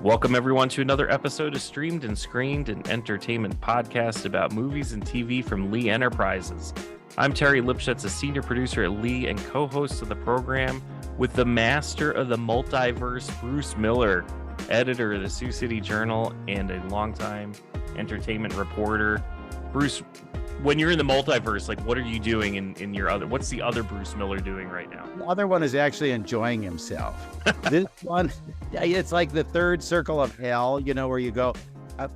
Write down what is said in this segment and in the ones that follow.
Welcome, everyone, to another episode of Streamed and Screened, an entertainment podcast about movies and TV from Lee Enterprises. I'm Terry Lipschutz, a senior producer at Lee and co-host of the program with the master of the multiverse, Bruce Miller, editor of the Sioux City Journal and a longtime entertainment reporter. Bruce, when you're in the multiverse, like, what are you doing in your other, what's the other Bruce Miller doing right now? The other one is actually enjoying himself. This one, it's like the third circle of hell, you know, where you go,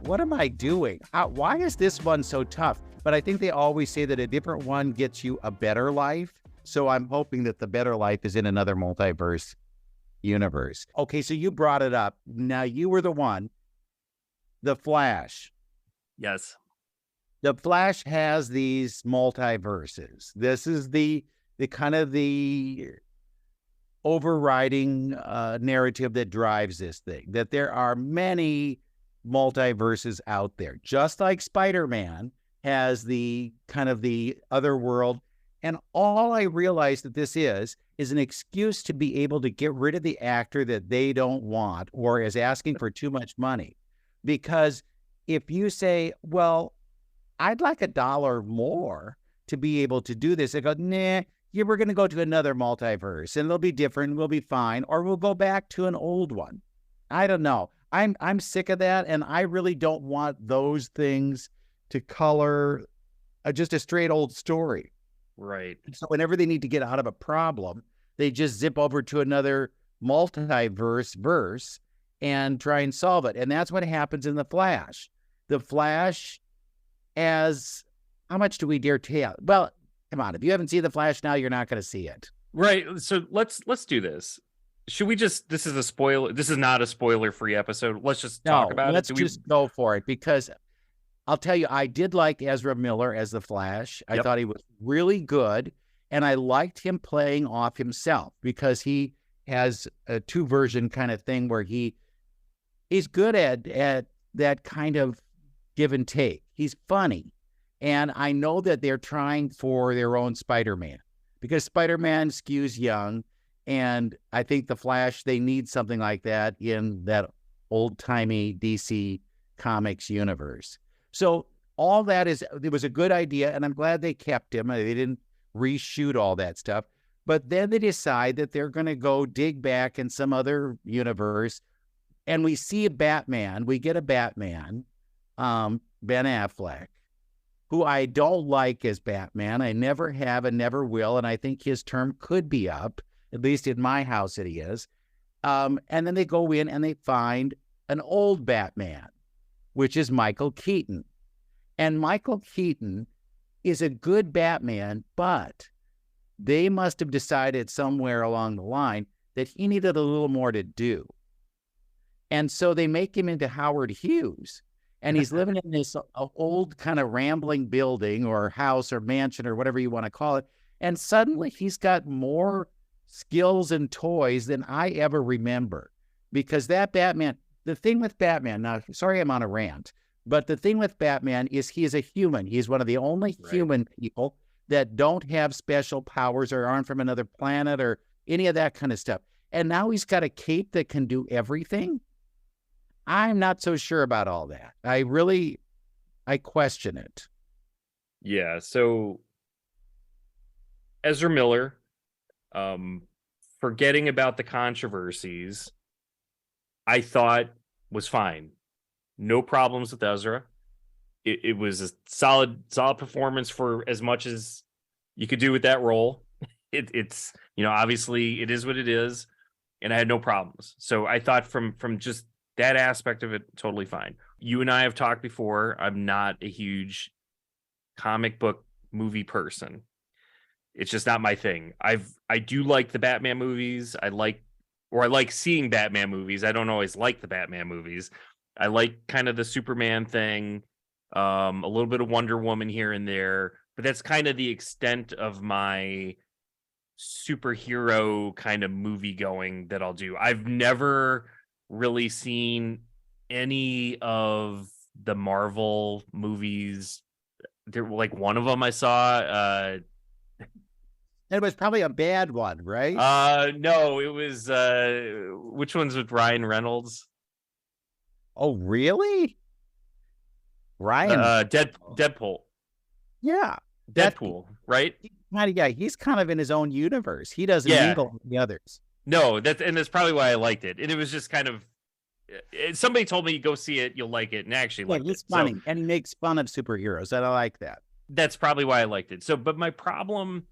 what am I doing? Why is this one so tough? But I think they always say that a different one gets you a better life. So I'm hoping that the better life is in another multiverse universe. Okay, so you brought it up. Now you were the one, The Flash. Yes. The Flash has these multiverses. This is the kind of the overriding narrative that drives this thing, that there are many multiverses out there, just like Spider-Man has the kind of the other world. And all I realized that this is an excuse to be able to get rid of the actor that they don't want or is asking for too much money. Because if you say, well, I'd like $1 more to be able to do this, I go, nah, we're going to go to another multiverse and it'll be different. We'll be fine. Or we'll go back to an old one. I don't know. I'm sick of that. And I really don't want those things to color just a straight old story. Right. So whenever they need to get out of a problem, they just zip over to another multiverse and try and solve it. And that's what happens in The Flash. The Flash, as how much do we dare tell? Well, come on. If you haven't seen The Flash now, you're not going to see it. Right. So let's do this. Should we just, this is a spoiler. This is not a spoiler free episode. Let's just talk about it. Let's just go for it, because I'll tell you, I did like Ezra Miller as the Flash. I thought he was really good. And I liked him playing off himself because he has a two-version kind of thing where he's good at that kind of give and take. He's funny. And I know that they're trying for their own Spider-Man because Spider-Man skews young. And I think the Flash, they need something like that in that old-timey DC Comics universe. So all that it was a good idea, and I'm glad they kept him. They didn't reshoot all that stuff. But then they decide that they're going to go dig back in some other universe, and we see a Batman. We get a Batman, Ben Affleck, who I don't like as Batman. I never have and never will, and I think his term could be up, at least in my house it is. And then they go in and they find an old Batman, which is Michael Keaton. And Michael Keaton is a good Batman, but they must have decided somewhere along the line that he needed a little more to do. And so they make him into Howard Hughes. And he's living in this old kind of rambling building or house or mansion or whatever you want to call it. And suddenly he's got more skills and toys than I ever remember. Because that Batman, the thing with Batman, now, sorry I'm on a rant, but the thing with Batman is he is a human. He's one of the only human people that don't have special powers or aren't from another planet or any of that kind of stuff. And now he's got a cape that can do everything. I'm not so sure about all that. I question it. Yeah. So Ezra Miller, forgetting about the controversies, I thought was fine. No problems with Ezra. It was a solid performance for as much as you could do with that role. It's, you know, obviously it is what it is, and I had no problems. So I thought from just that aspect of it, totally fine. You and I have talked before. I'm not a huge comic book movie person. It's just not my thing. I do like the Batman movies. I like seeing Batman movies. I don't always like the Batman movies. I like kind of the Superman thing, a little bit of Wonder Woman here and there, but that's kind of the extent of my superhero kind of movie going that I'll do. I've never really seen any of the Marvel movies. There, like, one of them I saw, It was probably a bad one, right? No, it was which one's with Ryan Reynolds? Oh, really? Ryan? Deadpool. Yeah. That Deadpool, right? kind of guy. He's kind of in his own universe. He doesn't Yeah. mingle with the others. No, that's probably why I liked it. And it was just kind of somebody told me go see it, you'll like it, and I actually Yeah, liked it. he's funny, and he makes fun of superheroes, and I like that. That's probably why I liked it. So, but my problem,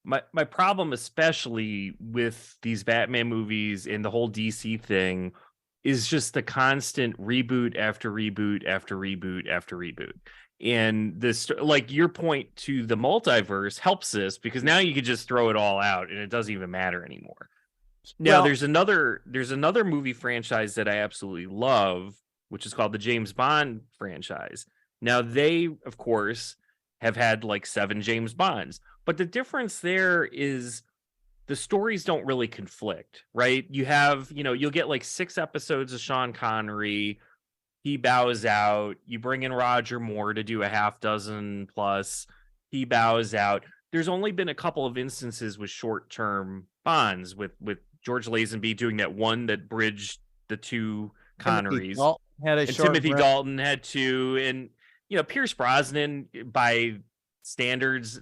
my problem, especially with these Batman movies and the whole DC thing, is just the constant reboot after reboot after reboot after reboot. And this, like your point to the multiverse, helps this because now you can just throw it all out and it doesn't even matter anymore. Now Well, there's another movie franchise that I absolutely love, which is called the James Bond franchise. Now they, of course, have had like 7 James Bonds, but the difference there is the stories don't really conflict, right? You have, you'll get like 6 episodes of Sean Connery. He bows out. You bring in Roger Moore to do a half dozen plus. He bows out. There's only been a couple of instances with short-term bonds with George Lazenby doing that one that bridged the 2 Connerys. Timothy Dalton had 2, and Pierce Brosnan, by standards,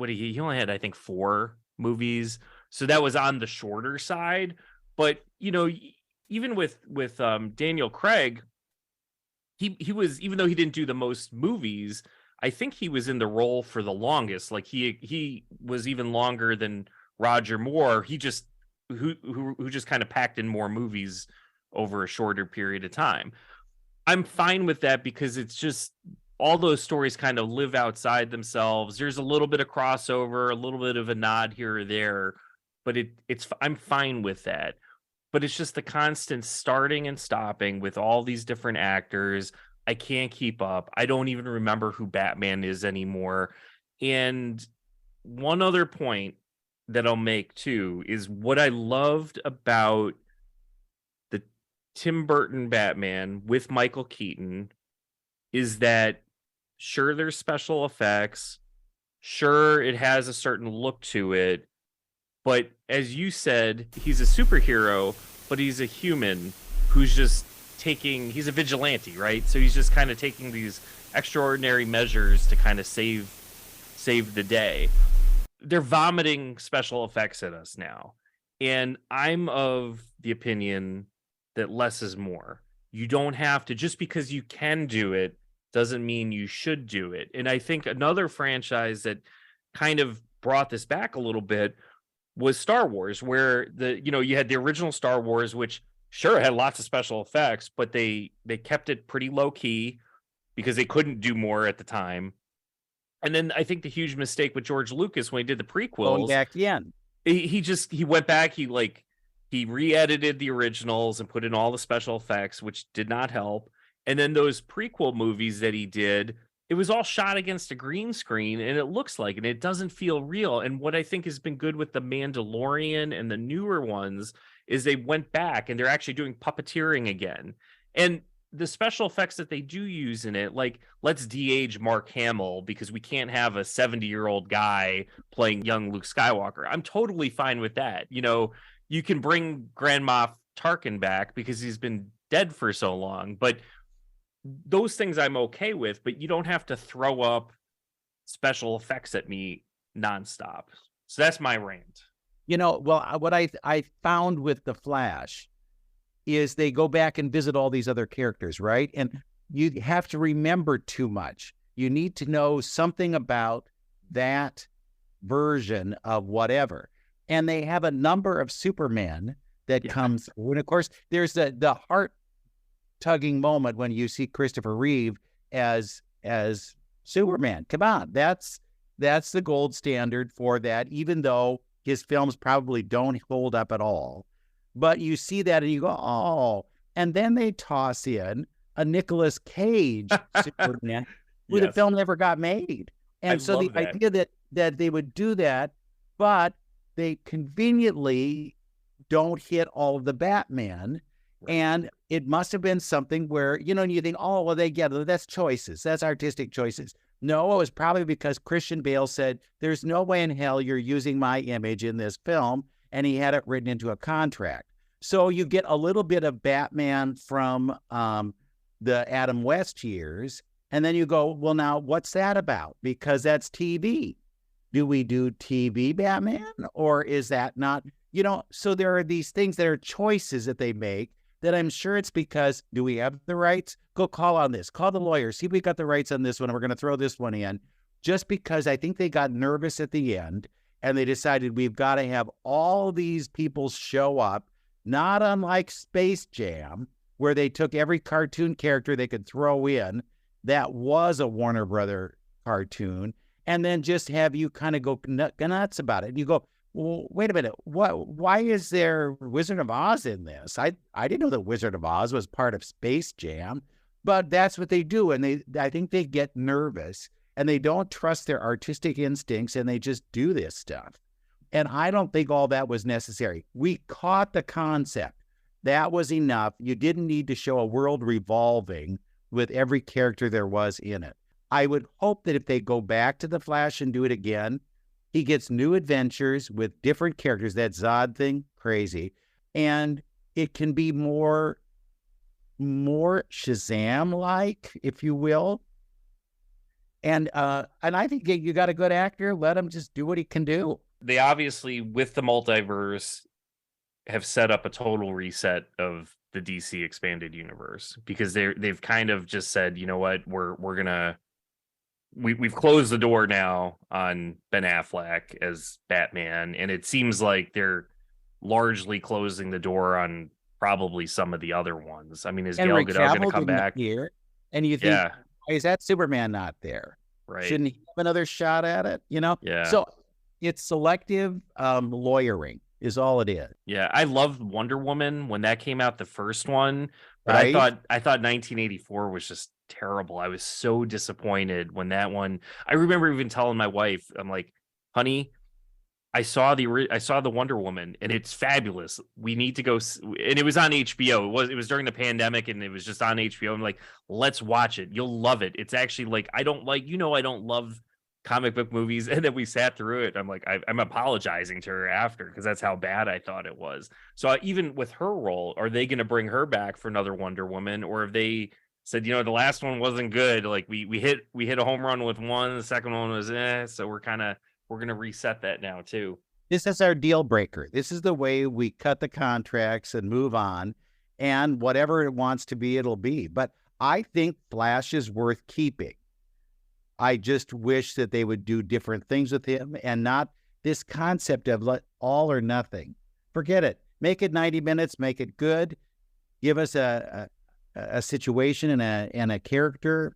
he only had, I think, 4 movies, so that was on the shorter side. But even with Daniel Craig, he was, even though he didn't do the most movies, I think he was in the role for the longest. Like he was even longer than Roger Moore. He just who just kind of packed in more movies over a shorter period of time. I'm fine with that because it's just all those stories kind of live outside themselves. There's a little bit of crossover, a little bit of a nod here or there, but I'm fine with that. But it's just the constant starting and stopping with all these different actors. I can't keep up. I don't even remember who Batman is anymore. And one other point that I'll make too is what I loved about the Tim Burton Batman with Michael Keaton is that sure, there's special effects. Sure, it has a certain look to it. But as you said, he's a superhero, but he's a human who's just he's a vigilante, right? So he's just kind of taking these extraordinary measures to kind of save the day. They're vomiting special effects at us now. And I'm of the opinion that less is more. You don't have to, just because you can do it doesn't mean you should do it. And I think another franchise that kind of brought this back a little bit was Star Wars, where you had the original Star Wars, which sure had lots of special effects, but they kept it pretty low key because they couldn't do more at the time. And then I think the huge mistake with George Lucas when he did the prequels, going back again, he went back, he re-edited the originals and put in all the special effects, which did not help. And then those prequel movies that he did, it was all shot against a green screen, and it looks like, and it doesn't feel real. And what I think has been good with The Mandalorian and the newer ones is they went back and they're actually doing puppeteering again. And the special effects that they do use in it, like let's de-age Mark Hamill because we can't have a 70-year-old guy playing young Luke Skywalker. I'm totally fine with that. You can bring Grand Moff Tarkin back because he's been dead for so long, but those things I'm okay with, but you don't have to throw up special effects at me nonstop. So that's my rant. Well, what I found with The Flash is they go back and visit all these other characters, right? And you have to remember too much. You need to know something about that version of whatever. And they have a number of Supermen that come through. And of course, there's the heart-tugging moment when you see Christopher Reeve as Superman. Come on, that's the gold standard for that, even though his films probably don't hold up at all. But you see that and you go, oh. And then they toss in a Nicolas Cage Superman who the film never got made. And so the idea that they would do that, but they conveniently don't hit all of the Batman. Right. And it must have been something where, you think, oh, well, that's choices. That's artistic choices. No, it was probably because Christian Bale said, there's no way in hell you're using my image in this film. And he had it written into a contract. So you get a little bit of Batman from the Adam West years, and then you go, well, now what's that about? Because that's TV. Do we do TV Batman, or is that not? So there are these things that are choices that they make that I'm sure it's because, do we have the rights? Go call on this. Call the lawyers. See if we got the rights on this one, and we're going to throw this one in. Just because I think they got nervous at the end, and they decided we've got to have all these people show up, not unlike Space Jam, where they took every cartoon character they could throw in that was a Warner Brother cartoon, and then just have you kind of go nuts about it. And you go, well, wait a minute, why is there Wizard of Oz in this? I didn't know that Wizard of Oz was part of Space Jam, but that's what they do. And I think they get nervous, and they don't trust their artistic instincts, and they just do this stuff. And I don't think all that was necessary. We caught the concept. That was enough. You didn't need to show a world revolving with every character there was in it. I would hope that if they go back to the Flash and do it again, he gets new adventures with different characters. That Zod thing, crazy. And it can be more Shazam-like, if you will. And I think you got a good actor. Let him just do what he can do. They obviously, with the multiverse, have set up a total reset of the DC expanded universe, because they've kind of just said, you know what, we've closed the door now on Ben Affleck as Batman, and it seems like they're largely closing the door on probably some of the other ones. I mean, is Gal Gadot going to come back here? And you think, why is that Superman not there? Right? Shouldn't he have another shot at it? Yeah. So it's selective lawyering is all it is. Yeah, I loved Wonder Woman when that came out, the first one, but right? I thought 1984 was just terrible. I was so disappointed when that one. I remember even telling my wife, I'm like, honey, I saw the Wonder Woman, and it's fabulous. We need to go, and it was on HBO. It was during the pandemic, and it was just on HBO. I'm like, let's watch it. You'll love it. It's actually like, I don't love comic book movies, and then we sat through it. I'm like, I'm apologizing to her after, because that's how bad I thought it was. So even with her role, are they going to bring her back for another Wonder Woman, or have they said, the last one wasn't good, like we hit a home run with one, the second one was so we're going to reset that now too. This is our deal breaker. This is the way we cut the contracts and move on, and whatever it wants to be, it'll be. But I think Flash is worth keeping. I just wish that they would do different things with him, and not this concept of all or nothing. Forget it. Make it 90 minutes, make it good. Give us a situation and a character.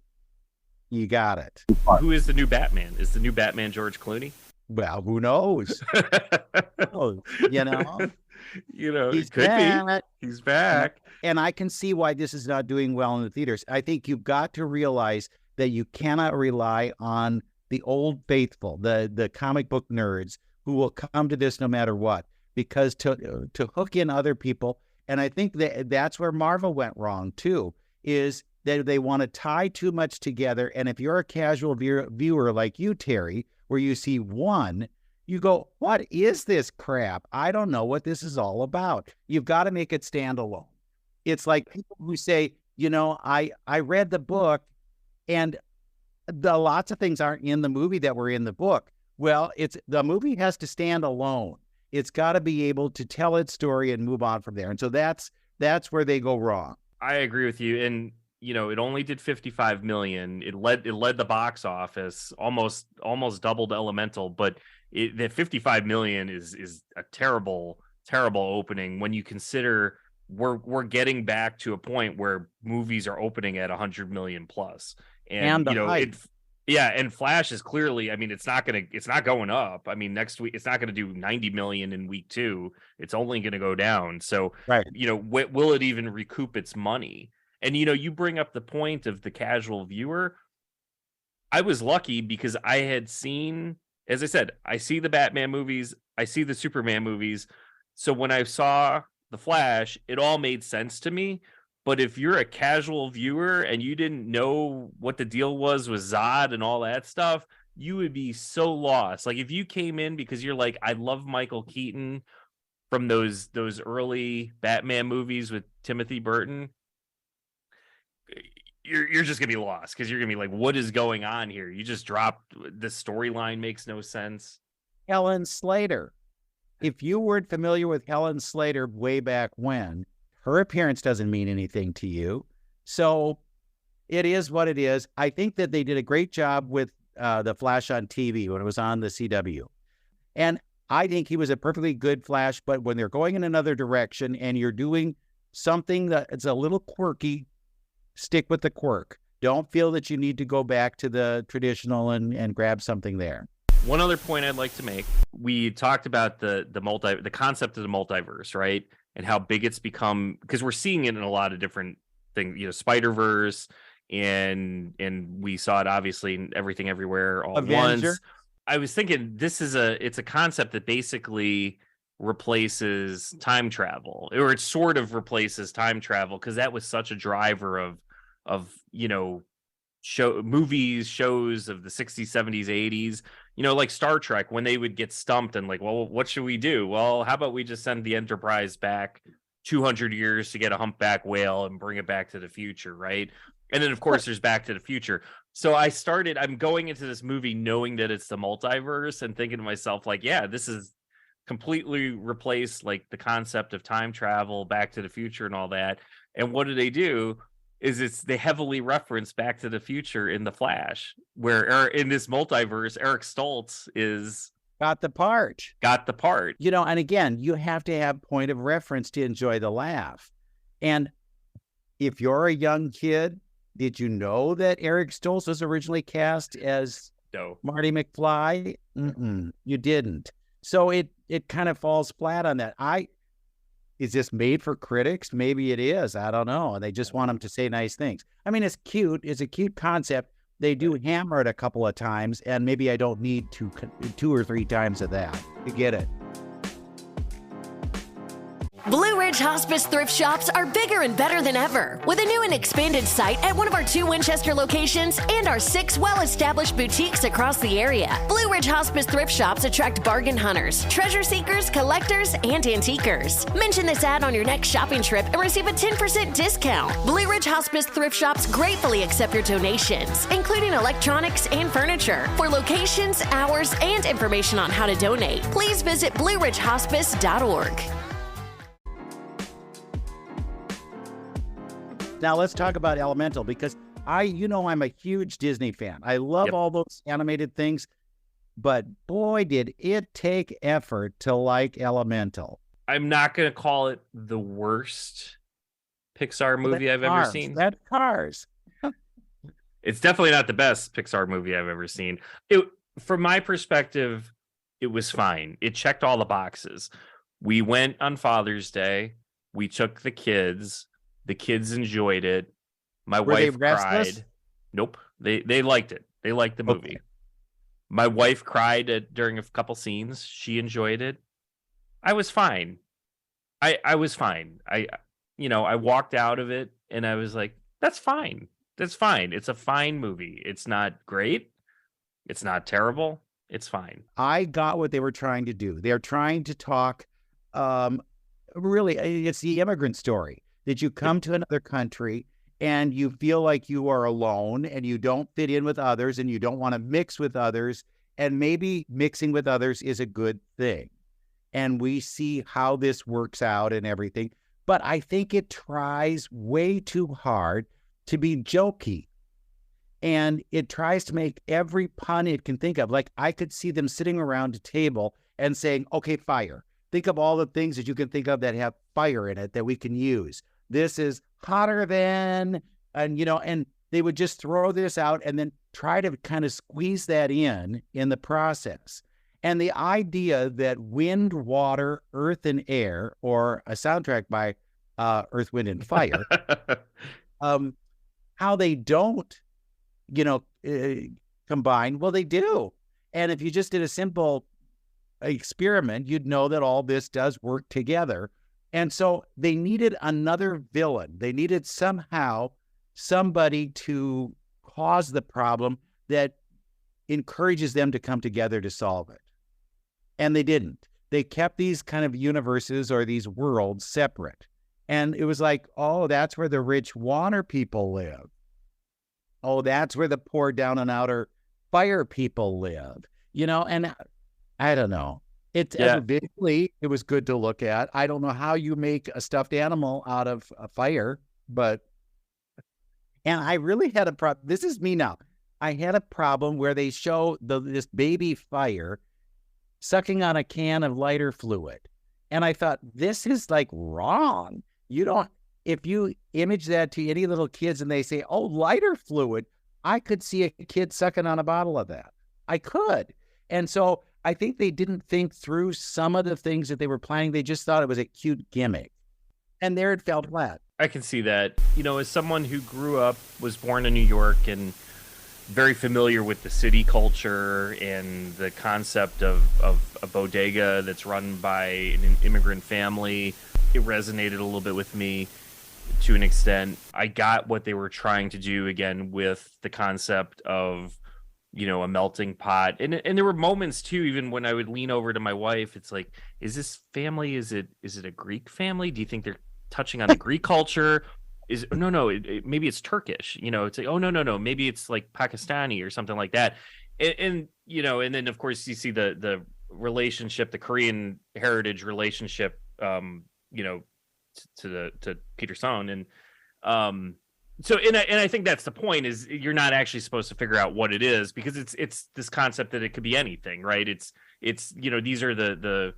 You got it. Who is the new Batman? Is the new Batman George Clooney? Well, who knows? He's back. He's back. And I can see why this is not doing well in the theaters. I think you've got to realize that you cannot rely on the old faithful, the comic book nerds who will come to this no matter what, because to hook in other people, and I think that's where Marvel went wrong too, is that they want to tie too much together. And if you're a casual viewer like you, Terry, where you see one, you go, what is this crap? I don't know what this is all about. You've got to make it stand alone. It's like people who say, I read the book, and lots of things aren't in the movie that were in the book. Well, the movie has to stand alone. It's got to be able to tell its story and move on from there. And so that's where they go wrong. I agree with you. And it only did 55 million. It led the box office, almost doubled Elemental, but the 55 million is a terrible opening when you consider we're getting back to a point where movies are opening at 100 million plus. And and Flash is clearly, it's not going up. Next week it's not going to do 90 million in week 2. It's only going to go down. So, right. Will it even recoup its money? And, you bring up the point of the casual viewer. I was lucky because I had seen, as I said, I see the Batman movies, I see the Superman movies. So when I saw the Flash, it all made sense to me. But if you're a casual viewer and you didn't know what the deal was with Zod and all that stuff, you would be so lost. Like if you came in because you're like, I love Michael Keaton, from those early Batman movies with Timothy Burton, you're just gonna be lost because you're gonna be like, what is going on here? You just dropped, the storyline makes no sense. Helen Slater. If you weren't familiar with Helen Slater way back when, her appearance doesn't mean anything to you. So it is what it is. I think that they did a great job with the Flash on TV when it was on the CW. And I think he was a perfectly good Flash, but when they're going in another direction and you're doing something that's a little quirky, stick with the quirk. Don't feel that you need to go back to the traditional and grab something there. One other point I'd like to make: we talked about the concept of the multiverse, right? And how big it's become, because we're seeing it in a lot of different things. You know, Spider-Verse, and we saw it obviously in Everything Everywhere All at Once. I was thinking it's a concept that basically replaces time travel, or it sort of replaces time travel, because that was such a driver of shows of the 60s, 70s, 80s, like Star Trek, when they would get stumped and like, well, what should we do? Well, how about we just send the Enterprise back 200 years to get a humpback whale and bring it back to the future, right? And then of course there's Back to the Future. So I'm going into this movie knowing that it's the multiverse and thinking to myself, like, yeah, this is completely replaced like the concept of time travel, Back to the Future and all that. And what do? They heavily reference Back to the Future in The Flash, where in this multiverse, Eric Stoltz got the part. And again, you have to have point of reference to enjoy the laugh. And if you're a young kid, did you know that Eric Stoltz was originally cast as Marty McFly? You didn't. So it kind of falls flat on that. Is this made for critics? Maybe it is. I don't know. And they just want them to say nice things. I mean, it's cute. It's a cute concept. They do hammer it a couple of times, and maybe I don't need two or three times of that to get it. Blue Ridge Hospice thrift shops are bigger and better than ever, with a new and expanded site at one of our 2 Winchester locations and our 6 well-established boutiques across the area. Blue Ridge Hospice thrift shops attract bargain hunters, treasure seekers, collectors, and antiquers. Mention this ad on your next shopping trip and receive a 10% discount. Blue Ridge Hospice thrift shops gratefully accept your donations, including electronics and furniture. For locations, hours, and information on how to donate, please visit blueridgehospice.org. Now let's talk about Elemental, because I'm a huge Disney fan. I love all those animated things, but boy, did it take effort to like Elemental. I'm not going to call it the worst Pixar movie I've ever seen. That's Cars. It's definitely not the best Pixar movie I've ever seen. From my perspective, it was fine. It checked all the boxes. We went on Father's Day. We took the kids. The kids enjoyed it. My wife cried. Nope. They liked it. They liked the movie. Okay. My wife cried during a couple scenes. She enjoyed it. I was fine. I was fine. I walked out of it and I was like, that's fine. That's fine. It's a fine movie. It's not great. It's not terrible. It's fine. I got what they were trying to do. They're trying to talk, really, it's the immigrant story. That you come to another country and you feel like you are alone and you don't fit in with others and you don't want to mix with others, and maybe mixing with others is a good thing. And we see how this works out and everything. But I think it tries way too hard to be jokey. And it tries to make every pun it can think of. Like, I could see them sitting around a table and saying, okay, fire. Think of all the things that you can think of that have fire in it that we can use. This is hotter than, and they would just throw this out and then try to kind of squeeze that in the process. And the idea that wind, water, earth, and air, or a soundtrack by Earth, Wind, and Fire, how they don't, combine. Well, they do. And if you just did a simple experiment, you'd know that all this does work together. And so they needed another villain. They needed somehow somebody to cause the problem that encourages them to come together to solve it. And they didn't. they kept these kind of universes or these worlds separate. And it was like, oh, that's where the rich water people live. Oh, that's where the poor down and outer fire people live. And I don't know. Visually, it was good to look at. I don't know how you make a stuffed animal out of a fire, and I really had a problem. This is me now. I had a problem where they show this baby fire sucking on a can of lighter fluid. And I thought, this is like wrong. If you image that to any little kids and they say, oh, lighter fluid, I could see a kid sucking on a bottle of that. I could. And so I think they didn't think through some of the things that they were planning. They just thought it was a cute gimmick. And there it fell flat. I can see that. As someone who was born in New York and very familiar with the city culture and the concept of a bodega that's run by an immigrant family, it resonated a little bit with me to an extent. I got what they were trying to do again with the concept of, a melting pot. And there were moments too, even when I would lean over to my wife, it's like, is this family, is it a Greek family? Do you think they're touching on the Greek culture? Maybe it's Turkish, it's like, oh, no, maybe it's like Pakistani or something like that. And then of course you see the relationship, the Korean heritage relationship, to Peter Sohn. And I think that's the point, is you're not actually supposed to figure out what it is, because it's this concept that it could be anything, right? It's these are the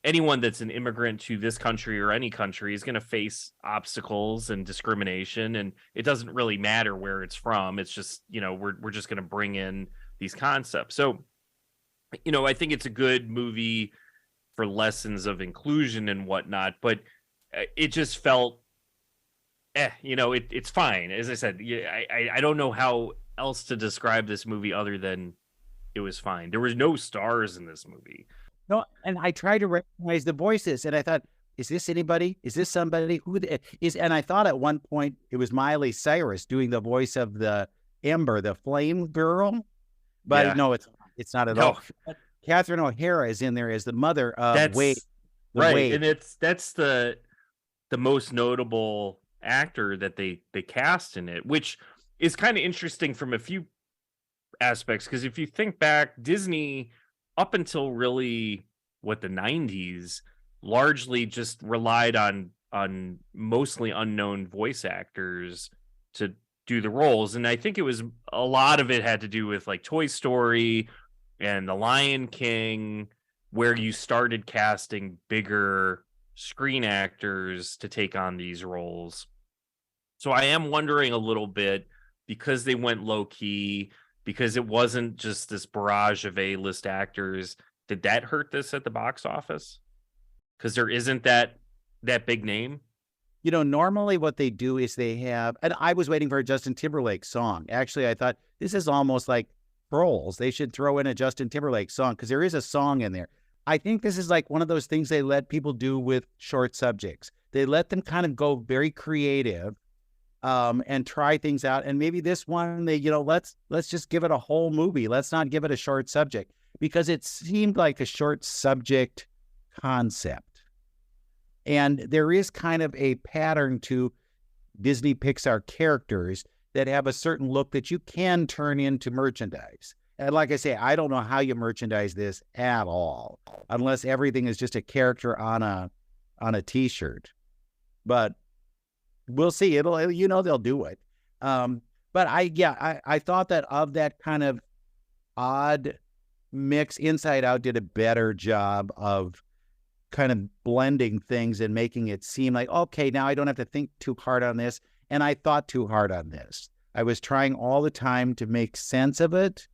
anyone that's an immigrant to this country or any country is going to face obstacles and discrimination, and it doesn't really matter where it's from. It's just, we're just going to bring in these concepts. So, I think it's a good movie for lessons of inclusion and whatnot, but it just felt, it's fine. As I said, I don't know how else to describe this movie other than it was fine. There was no stars in this movie. No, and I tried to recognize the voices, and I thought, is this anybody? Is this somebody? And I thought at one point it was Miley Cyrus doing the voice of the Ember, the flame girl. But no, it's not at all. Catherine O'Hara is in there as the mother of Wade. Right, Wade. and that's the most notable actor that they cast in it, which is kind of interesting from a few aspects, because if you think back, Disney, up until really the 90s, largely just relied on mostly unknown voice actors to do the roles. And I think a lot of it had to do with like Toy Story and The Lion King, where you started casting bigger screen actors to take on these roles. So I am wondering a little bit, because they went low key, because it wasn't just this barrage of A-list actors, did that hurt this at the box office? Because there isn't that big name. Normally what they do is they have, and I was waiting for a Justin Timberlake song. Actually, I thought this is almost like Trolls. They should throw in a Justin Timberlake song, because there is a song in there. I think this is like one of those things they let people do with short subjects. They let them kind of go very creative, and try things out. And maybe this one, let's just give it a whole movie. Let's not give it a short subject, because it seemed like a short subject concept. And there is kind of a pattern to Disney Pixar characters that have a certain look that you can turn into merchandise. And like I say, I don't know how you merchandise this at all, unless everything is just a character on a t-shirt. But we'll see. They'll do it. But I thought that of that kind of odd mix, Inside Out did a better job of kind of blending things and making it seem like, okay, now I don't have to think too hard on this. And I thought too hard on this. I was trying all the time to make sense of it,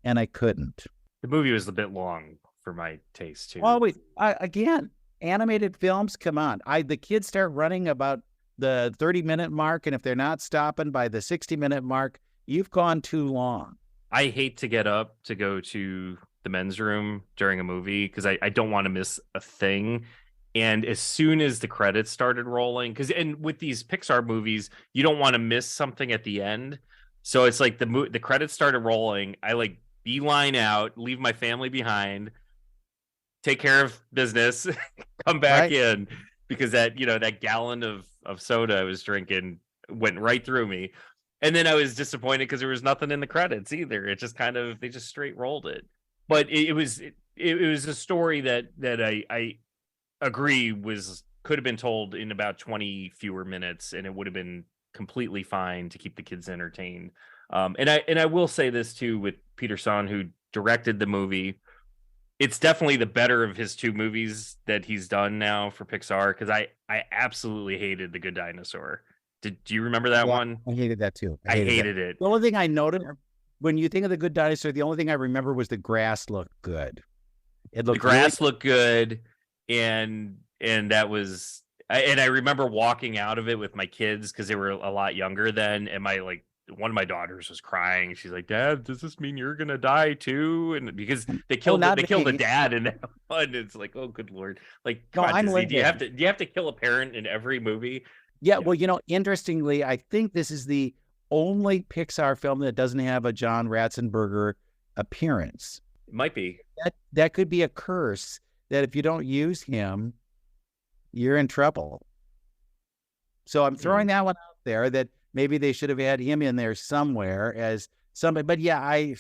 and I couldn't. The movie was a bit long for my taste too. Always, again, animated films, come on. The kids start running about the 30-minute mark, and if they're not stopping by the 60-minute mark, you've gone too long. I hate to get up to go to the men's room during a movie, because I don't want to miss a thing. And as soon as the credits started rolling, and with these Pixar movies, you don't want to miss something at the end. So it's like the credits started rolling. I like beeline out, leave my family behind, take care of business, come back in, because that, that gallon of soda I was drinking went right through me. And then I was disappointed because there was nothing in the credits either. It just they just straight rolled it. But it was a story that I agree could have been told in about 20 fewer minutes, and it would have been completely fine to keep the kids entertained. And I will say this too, with Peter Sohn, who directed the movie. It's definitely the better of his two movies that he's done now for Pixar, because I absolutely hated The Good Dinosaur. Do you remember that one? I hated that too. I hated it. The only thing I noted when you think of The Good Dinosaur, the only thing I remember was the grass looked good. The grass looked good, and that was, and I remember walking out of it with my kids because they were a lot younger then, and one of my daughters was crying. She's like, "Dad, does this mean you're gonna die too?" And because they killed the dad in that one, it's like, oh, good Lord! Like, come on, Disney, do you have to kill a parent in every movie? Yeah, well, interestingly, I think this is the only Pixar film that doesn't have a John Ratzenberger appearance. It might be. That could be a curse, that if you don't use him, you're in trouble. So I'm throwing that one out there, that maybe they should have had him in there somewhere as somebody. But yeah,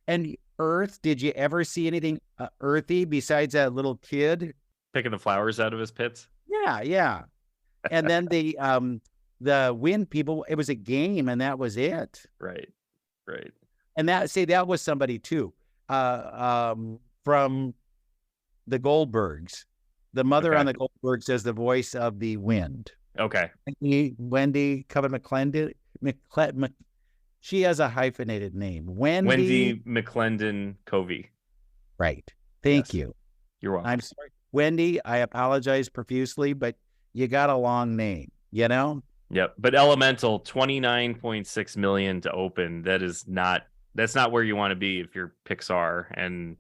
and Earth, did you ever see anything earthy besides that little kid picking the flowers out of his pits? Yeah. And then the wind people, it was a game, and that was it. Right. And that was somebody too, from the Goldbergs. The mother on the Goldbergs does the voice of the wind. Okay. Wendi McLendon. She has a hyphenated name. Wendi McLendon-Covey. Right. Thank you. You're welcome. I'm sorry, Wendi. I apologize profusely, but you got a long name, Yep. But Elemental, $29.6 million to open. That's not where you want to be if you're Pixar. And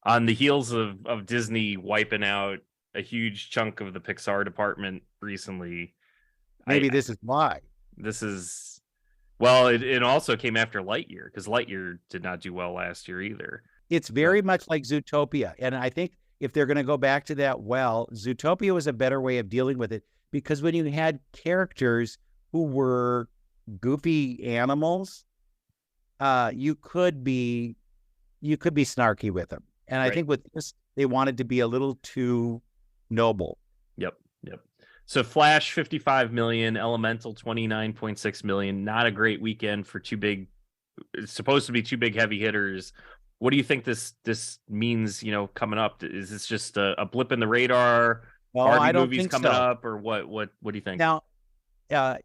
on the heels of Disney wiping out a huge chunk of the Pixar department recently. Maybe this is why. It also came after Lightyear, because Lightyear did not do well last year either. It's very much like Zootopia. And I think if they're going to go back to that, Zootopia was a better way of dealing with it, because when you had characters who were goofy animals, you could be snarky with them. And I think with this, they wanted to be a little too noble. Yep. So Flash, $55 million, Elemental, $29.6 million. Not a great weekend for it's supposed to be two big heavy hitters. What do you think this means, coming up? Is this just a blip in the radar? No, Barbie I don't movies think coming so. up, or what do you think? Now,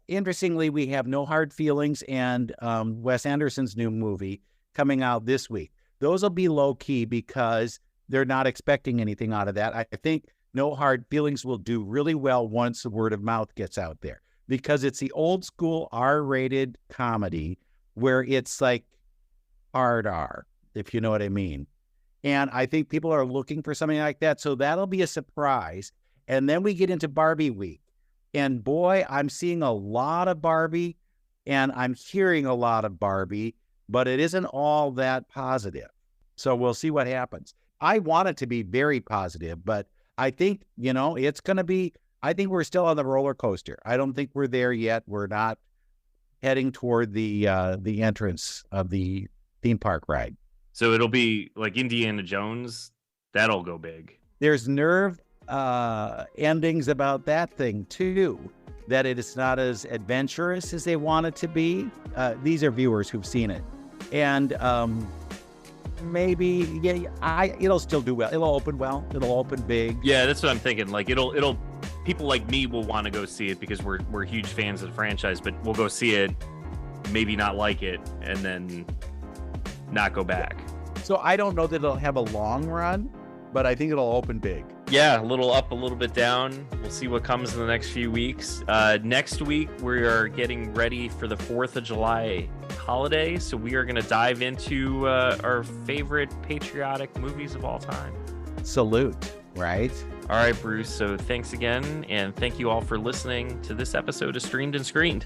interestingly, we have No Hard Feelings and Wes Anderson's new movie coming out this week. Those will be low key because they're not expecting anything out of that. I think No Hard Feelings will do really well once the word of mouth gets out there, because it's the old school R-rated comedy where it's like hard R, if you know what I mean. And I think people are looking for something like that. So that'll be a surprise. And then we get into Barbie week. And boy, I'm seeing a lot of Barbie, and I'm hearing a lot of Barbie, but it isn't all that positive. So we'll see what happens. I want it to be very positive, but I think, it's going to be, I think we're still on the roller coaster. I don't think we're there yet. We're not heading toward the entrance of the theme park ride. So it'll be like Indiana Jones. That'll go big. There's nerve endings about that thing too, that it is not as adventurous as they want it to be. These are viewers who've seen it, and maybe it'll still do well. It'll open well. It'll open big. Yeah, that's what I'm thinking. Like it'll people like me will want to go see it because we're huge fans of the franchise, but we'll go see it, maybe not like it, and then not go back. So I don't know that it'll have a long run, but I think it'll open big. Yeah, a little up, a little bit down. We'll see what comes in the next few weeks. Next week, we are getting ready for the 4th of July holiday, so we are going to dive into our favorite patriotic movies of all time. Salute, right? All right, Bruce, so thanks again, and thank you all for listening to this episode of Streamed and Screened.